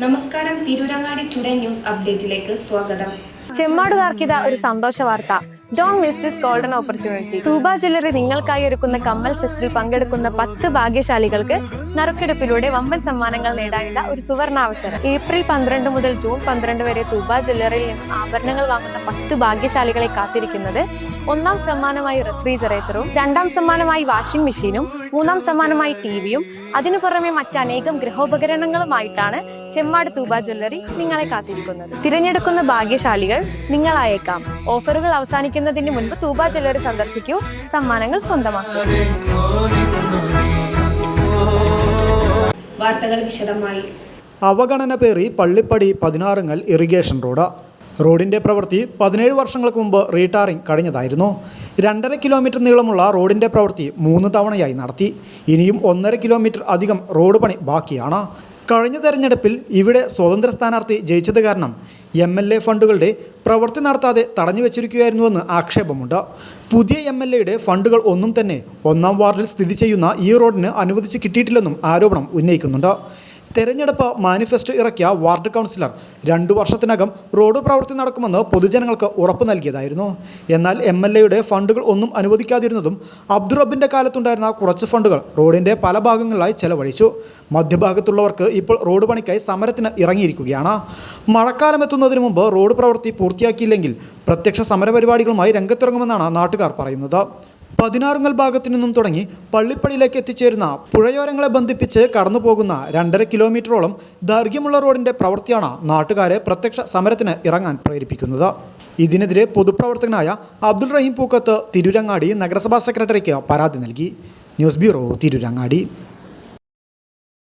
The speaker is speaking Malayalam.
നമസ്കാരം, തിരൂരങ്ങാടി ടുഡേ ന്യൂസ് അപ്ഡേറ്റിലേക്ക് സ്വാഗതം. ചെമ്മാടുകാർക്കിത ഒരു സന്തോഷ വാർത്ത. Don't miss this golden opportunity. Thooba jewellery നിങ്ങൾക്കായി ഒരുക്കുന്ന കമ്മൽ ഫെസ്റ്റിൽ പങ്കെടുക്കുന്ന 10 ഭാഗ്യശാലികൾക്ക് നറുക്കെടുപ്പിലൂടെ വമ്പൻ സമ്മാനങ്ങൾ നേടാനുള്ള ഒരു സുവർണാവസരം. ഏപ്രിൽ 12 മുതൽ ജൂൺ 12 വരെ തൂബ ജ്വല്ലറിയിൽ നിന്ന് ആഭരണങ്ങൾ വാങ്ങുന്ന 10 ഭാഗ്യശാലികളെ കാത്തിരിക്കുന്നത് ഒന്നാം സമ്മാനമായി റെഫ്രിജറേറ്ററും, രണ്ടാം സമ്മാനമായി വാഷിംഗ് മെഷീനും, മൂന്നാം സമ്മാനമായി ടിവിയും, അതിനു പുറമെ മറ്റനേകം ഗൃഹോപകരണങ്ങളുമായിട്ടാണ് ചെമ്മാട് തൂബ ജ്വല്ലറി നിങ്ങളെ കാത്തിരിക്കുന്നത്. തിരഞ്ഞെടുക്കുന്ന ഭാഗ്യശാലികൾ നിങ്ങളായേക്കാം. ഓഫറുകൾ അവസാനിക്കുന്നതിന് മുൻപ് തൂബ ജ്വല്ലറി സന്ദർശിക്കൂ, സമ്മാനങ്ങൾ സ്വന്തമാക്കൂ. വാർത്തകൾ വിശദമായി. അവഗണന പേറി പള്ളിപ്പടി 16 ഇറിഗേഷൻ റോഡിൻ്റെ പ്രവൃത്തി 17 വർഷങ്ങൾക്ക് മുമ്പ് റീടാറിംഗ് കഴിഞ്ഞതായിരുന്നു. 2.5 കിലോമീറ്റർ നീളമുള്ള റോഡിൻ്റെ പ്രവൃത്തി 3 തവണയായി നടത്തി. ഇനിയും 1.5 കിലോമീറ്റർ അധികം റോഡ് പണി ബാക്കിയാണ്. കഴിഞ്ഞ തെരഞ്ഞെടുപ്പിൽ ഇവിടെ സ്വതന്ത്ര സ്ഥാനാർത്ഥി ജയിച്ചത് കാരണം MLA ഫണ്ടുകളുടെ പ്രവൃത്തി നടത്താതെ തടഞ്ഞു വെച്ചിരിക്കുകയായിരുന്നുവെന്ന് ആക്ഷേപമുണ്ട്. പുതിയ MLAയുടെ ഫണ്ടുകൾ ഒന്നും തന്നെ 1-ാം വാർഡിൽ സ്ഥിതി ചെയ്യുന്ന ഈ റോഡിന് അനുവദിച്ച് കിട്ടിയിട്ടില്ലെന്നും ആരോപണം ഉന്നയിക്കുന്നുണ്ട്. തെരഞ്ഞെടുപ്പ് മാനിഫെസ്റ്റോ ഇറക്കിയ വാർഡ് കൗൺസിലർ 2 വർഷത്തിനകം റോഡ് പ്രവൃത്തി നടക്കുമെന്ന് പൊതുജനങ്ങൾക്ക് ഉറപ്പ് നൽകിയതായിരുന്നു. എന്നാൽ MLAയുടെ ഫണ്ടുകൾ ഒന്നും അനുവദിക്കാതിരുന്നതും അബ്ദുറബിൻ്റെ കാലത്തുണ്ടായിരുന്ന കുറച്ച് ഫണ്ടുകൾ റോഡിൻ്റെ പല ഭാഗങ്ങളിലായി ചെലവഴിച്ചു. മധ്യഭാഗത്തുള്ളവർക്ക് ഇപ്പോൾ റോഡ് പണിക്കായി സമരത്തിന് ഇറങ്ങിയിരിക്കുകയാണ്. മഴക്കാലം എത്തുന്നതിന് മുമ്പ് റോഡ് പ്രവൃത്തി പൂർത്തിയാക്കിയില്ലെങ്കിൽ പ്രത്യക്ഷ സമരപരിപാടികളുമായി രംഗത്തിറങ്ങുമെന്നാണ് നാട്ടുകാർ പറയുന്നത്. 16 ഭാഗത്തു നിന്നും തുടങ്ങി പള്ളിപ്പടിയിലേക്ക് എത്തിച്ചേരുന്ന പുഴയോരങ്ങളെ ബന്ധിപ്പിച്ച് കടന്നുപോകുന്ന 2.5 കിലോമീറ്ററോളം ദൈർഘ്യമുള്ള റോഡിൻ്റെ പ്രവൃത്തിയാണ് നാട്ടുകാരെ പ്രത്യക്ഷ സമരത്തിന് ഇറങ്ങാൻ പ്രേരിപ്പിക്കുന്നത്. ഇതിനെതിരെ പൊതുപ്രവർത്തകനായ അബ്ദുൾ റഹീം പൂക്കത്ത് തിരൂരങ്ങാടി നഗരസഭാ സെക്രട്ടറിക്ക് പരാതി നൽകി. News bureau, Tirurangadi.